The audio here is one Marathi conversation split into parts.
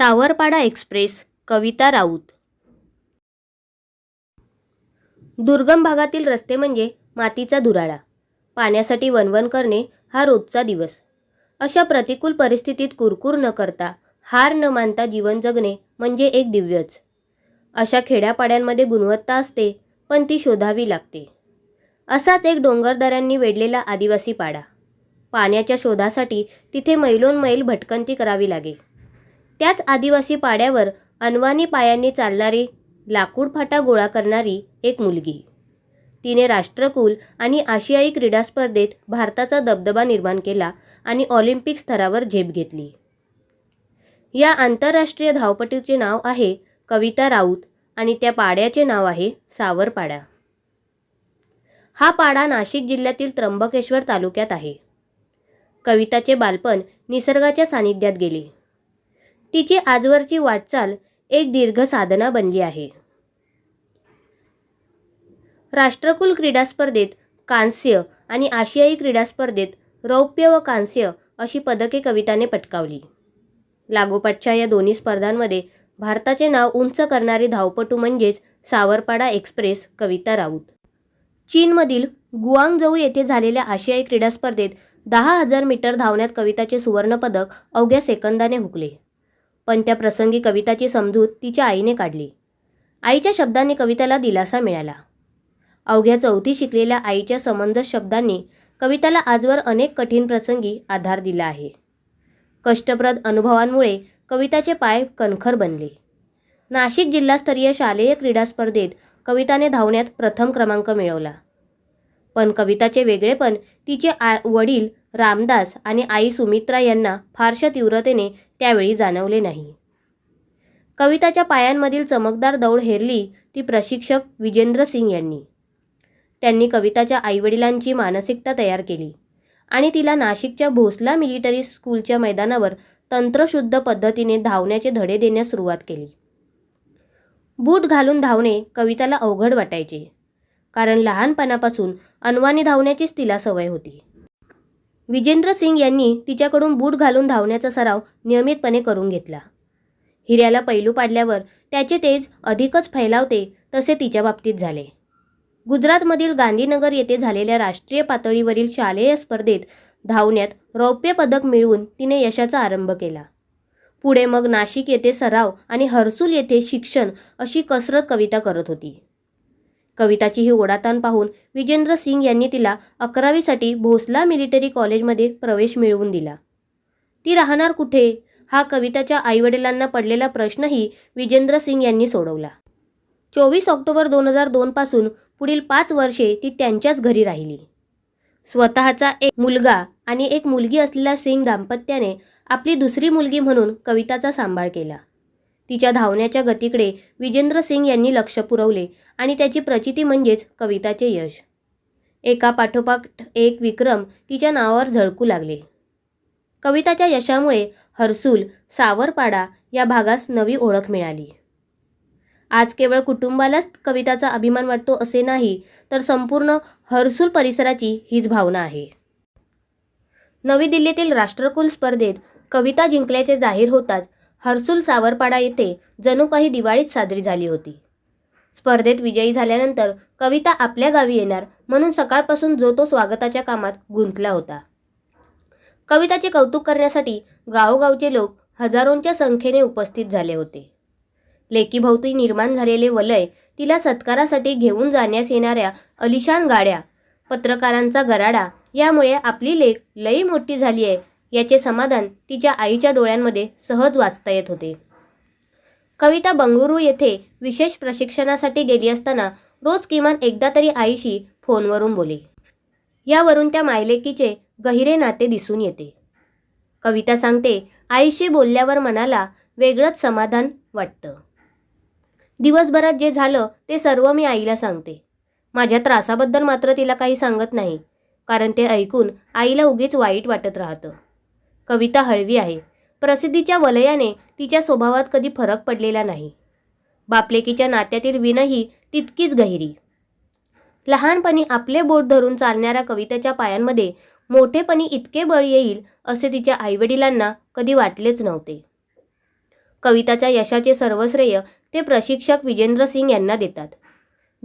सावरपाडा एक्सप्रेस कविता राऊत. दुर्गम भागातील रस्ते म्हणजे मातीचा धुराळा. पाण्यासाठी वणवण करणे हा रोजचा दिवस. अशा प्रतिकूल परिस्थितीत कुरकुर न करता, हार न मानता जीवन जगणे म्हणजे एक दिव्यच. अशा खेड्यापाड्यांमध्ये गुणवत्ता असते, पण ती शोधावी लागते. असाच एक डोंगरदऱ्यांनी वेढलेला आदिवासी पाडा. पाण्याच्या शोधासाठी तिथे मैलोनमैल भटकंती करावी लागे. त्याच आदिवासी पाड्यावर अनवाणी पायांनी चालणारी, लाकूड फाटा गोळा करणारी एक मुलगी. तिने राष्ट्रकुल आणि आशियाई क्रीडा स्पर्धेत भारताचा दबदबा निर्माण केला आणि ऑलिम्पिक स्तरावर झेप घेतली. या आंतरराष्ट्रीय धावपटूचे नाव आहे कविता राऊत आणि त्या पाड्याचे नाव आहे सावरपाडा. हा पाडा नाशिक जिल्ह्यातील त्र्यंबकेश्वर तालुक्यात आहे. कविताचे बालपण निसर्गाच्या सानिध्यात गेले. तिची आजवरची वाटचाल एक दीर्घ साधना बनली आहे. राष्ट्रकुल क्रीडा स्पर्धेत कांस्य आणि आशियाई क्रीडा स्पर्धेत रौप्य व कांस्य अशी पदके कविताने पटकावली. लागोपाठच्या या दोन्ही स्पर्धांमध्ये भारताचे नाव उंच करणारी धावपटू म्हणजेच सावरपाडा एक्सप्रेस कविता राऊत. चीनमधील गुआंगझू येथे झालेल्या आशियाई क्रीडा स्पर्धेत 10,000 मीटर धावण्यात कविताचे सुवर्णपदक अवघ्या सेकंदाने हुकले. पण त्या प्रसंगी कविताची समजूत तिच्या आईने काढली. आईच्या शब्दांनी कविताला दिलासा मिळाला. अवघ्या 4थी शिकलेल्या आईच्या समंजस शब्दांनी कविताला आजवर अनेक कठीण प्रसंगी आधार दिला आहे. कष्टप्रद अनुभवांमुळे कविताचे पाय कणखर बनले. नाशिक जिल्हास्तरीय शालेय क्रीडा स्पर्धेत कविताने धावण्यात प्रथम क्रमांक मिळवला. पण कविताचे वेगळेपण तिचे वडील रामदास आणि आई सुमित्रा यांना फारशा तीव्रतेने त्यावेळी जाणवले नाही. कविताच्या पायांमधील चमकदार दौड हेरली ती प्रशिक्षक विजेंद्र सिंग यांनी. त्यांनी कविताच्या आईवडिलांची मानसिकता तयार केली आणि तिला नाशिकच्या भोसला मिलिटरी स्कूलच्या मैदानावर तंत्रशुद्ध पद्धतीने धावण्याचे धडे देण्यास सुरुवात केली. बूट घालून धावणे कविताला अवघड वाटायचे, कारण लहानपणापासून अनवाणी धावण्याचीच तिला सवय होती. विजेंद्र सिंग यांनी तिच्याकडून बूट घालून धावण्याचा सराव नियमितपणे करून घेतला. हिऱ्याला पैलू पाडल्यावर त्याचे तेज अधिकच फैलावते तसे तिच्या बाबतीत झाले. गुजरातमधील गांधीनगर येथे झालेल्या राष्ट्रीय पातळीवरील शालेय स्पर्धेत धावण्यात रौप्य पदक मिळवून तिने यशाचा आरंभ केला. पुढे मग नाशिक येथे सराव आणि हर्सुल येथे शिक्षण अशी कसरत कविता करत होती. कविताची ही ओढाताण पाहून विजेंद्र सिंग यांनी तिला 11वीसाठी भोसला मिलिटरी कॉलेजमध्ये प्रवेश मिळवून दिला. ती राहणार कुठे हा कविताच्या आईवडिलांना पडलेला प्रश्नही विजेंद्र सिंग यांनी सोडवला. 24 ऑक्टोबर 2002 पासून पुढील 5 वर्षे ती त्यांच्याच घरी राहिली. स्वतःचा एक मुलगा आणि एक मुलगी असलेल्या सिंग दाम्पत्याने आपली दुसरी मुलगी म्हणून कविताचा सांभाळ केला. तिच्या धावण्याच्या गतीकडे विजेंद्र सिंग यांनी लक्ष पुरवले आणि त्याची प्रचिती म्हणजेच कविताचे यश. एका पाठोपाठ एक विक्रम तिच्या नावावर झळकू लागले. कविताच्या यशामुळे हर्सुल, सावरपाडा या भागास नवी ओळख मिळाली. आज केवळ कुटुंबालाच कविताचा अभिमान वाटतो असे नाही, तर संपूर्ण हर्सुल परिसराची हीच भावना आहे. नवी दिल्लीतील राष्ट्रकुल स्पर्धेत कविता जिंकल्याचे जाहीर होताच हर्सुल सावरपाडा येथे जणू काही दिवाळीच साजरी झाली होती. स्पर्धेत विजयी झाल्यानंतर कविता आपल्या गावी येणार म्हणून सकाळपासून जो तो स्वागताच्या कामात गुंतला होता. कविताचे कौतुक करण्यासाठी गावोगावचे लोक हजारोंच्या संख्येने उपस्थित झाले होते. लेकीभोवती निर्माण झालेले वलय, तिला सत्कारासाठी घेऊन जाण्यास येणाऱ्या अलिशान गाड्या, पत्रकारांचा गराडा यामुळे आपली लेक लई मोठी झाली आहे याचे समाधान तिच्या आईच्या डोळ्यांमध्ये सहज वाचता येत होते. कविता बंगळुरू येथे विशेष प्रशिक्षणासाठी गेली असताना रोज किमान एकदा तरी आईशी फोनवरून बोले. यावरून त्या मायलेकीचे गहिरे नाते दिसून येते. कविता सांगते, आईशी बोलल्यावर मनाला वेगळंच समाधान वाटतं. दिवसभरात जे झालं ते सर्व मी आईला सांगते. माझ्या त्रासाबद्दल मात्र तिला काही सांगत नाही, कारण ते ऐकून आईला उगीच वाईट वाटत राहतं. कविता हळवी आहे. प्रसिद्धीच्या वलयाने तिच्या स्वभावात कधी फरक पडलेला नाही. बापलेकीच्या नात्यातील विणही तितकीच गहिरी. लहानपणी आपले बोट धरून चालणाऱ्या कवितेच्या पायांमध्ये मोठेपणी इतके बळ येईल असे तिच्या आईवडिलांना कधी वाटलेच नव्हते. कविताच्या यशाचे सर्व श्रेय ते प्रशिक्षक विजेंद्र सिंग यांना देतात.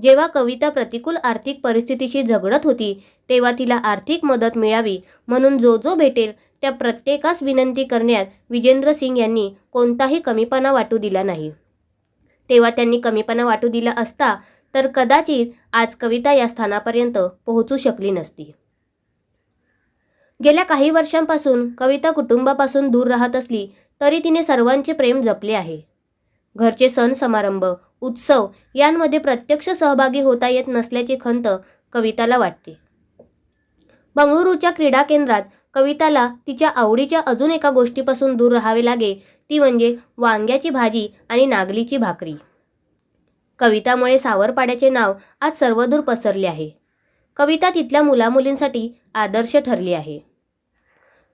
जेव्हा कविता प्रतिकूल आर्थिक परिस्थितीशी झगडत होती तेव्हा तिला आर्थिक मदत मिळावी म्हणून जो भेटेल त्या प्रत्येकास विनंती करण्यात विजेंद्र सिंग यांनी कोणताही कमीपणा वाटू दिला नाही. तेव्हा त्यांनी कमीपणा वाटू दिला असता तर कदाचित आज कविता या स्थानापर्यंत पोहोचू शकली नसती. गेल्या काही वर्षांपासून कविता कुटुंबापासून दूर राहत असली तरी तिने सर्वांचे प्रेम जपले आहे. घरचे सण समारंभ, उत्सव यांमध्ये प्रत्यक्ष सहभागी होता येत नसल्याची खंत कविताला वाटते. बंगळुरूच्या क्रीडा केंद्रात कविताला तिच्या आवडीच्या अजून एका गोष्टीपासून दूर राहावे लागे, ती म्हणजे वांग्याची भाजी आणि नागलीची भाकरी. कवितामुळे सावरपाड्याचे नाव आज सर्वदूर पसरले आहे. कविता तिथल्या मुलामुलींसाठी आदर्श ठरली आहे.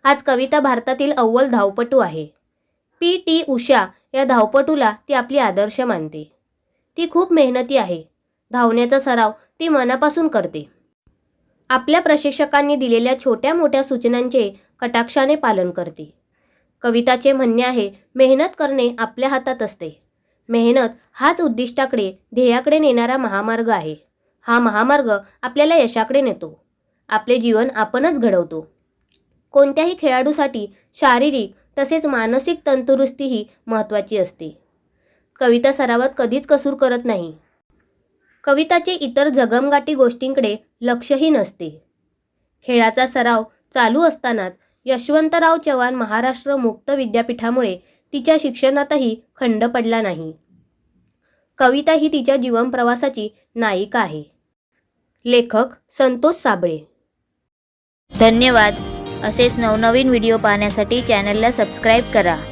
आज कविता भारतातील अव्वल धावपटू आहे. पी.टी. उषा या धावपटूला ती आपली आदर्श मानते. ती खूप मेहनती आहे. धावण्याचा सराव ती मनापासून करते. आपल्या प्रशिक्षकांनी दिलेल्या छोट्या मोठ्या सूचनांचे कटाक्षाने पालन करते. कविताचे म्हणणे आहे, मेहनत करणे आपल्या हातात असते. मेहनत हाच उद्दिष्टाकडे, ध्येयाकडे नेणारा महामार्ग आहे. हा महामार्ग आपल्याला यशाकडे नेतो. आपले जीवन आपणच घडवतो. कोणत्याही खेळाडूसाठी शारीरिक तसेच मानसिक तंदुरुस्तीही महत्त्वाची असते. कविता सरावात कधीच कसूर करत नाही. कविताचे इतर जगमगाठी गोष्टींकडे लक्षही नसते. खेळाचा सराव चालू असतानाच यशवंतराव चव्हाण महाराष्ट्र मुक्त विद्यापीठामुळे तिच्या शिक्षणातही खंड पडला नाही. कविता ही तिच्या जीवन प्रवासाची नायिका आहे. लेखक संतोष साबळे. धन्यवाद. असेच नवनवीन व्हिडिओ पाहण्यासाठी चॅनलला सबस्क्राईब करा.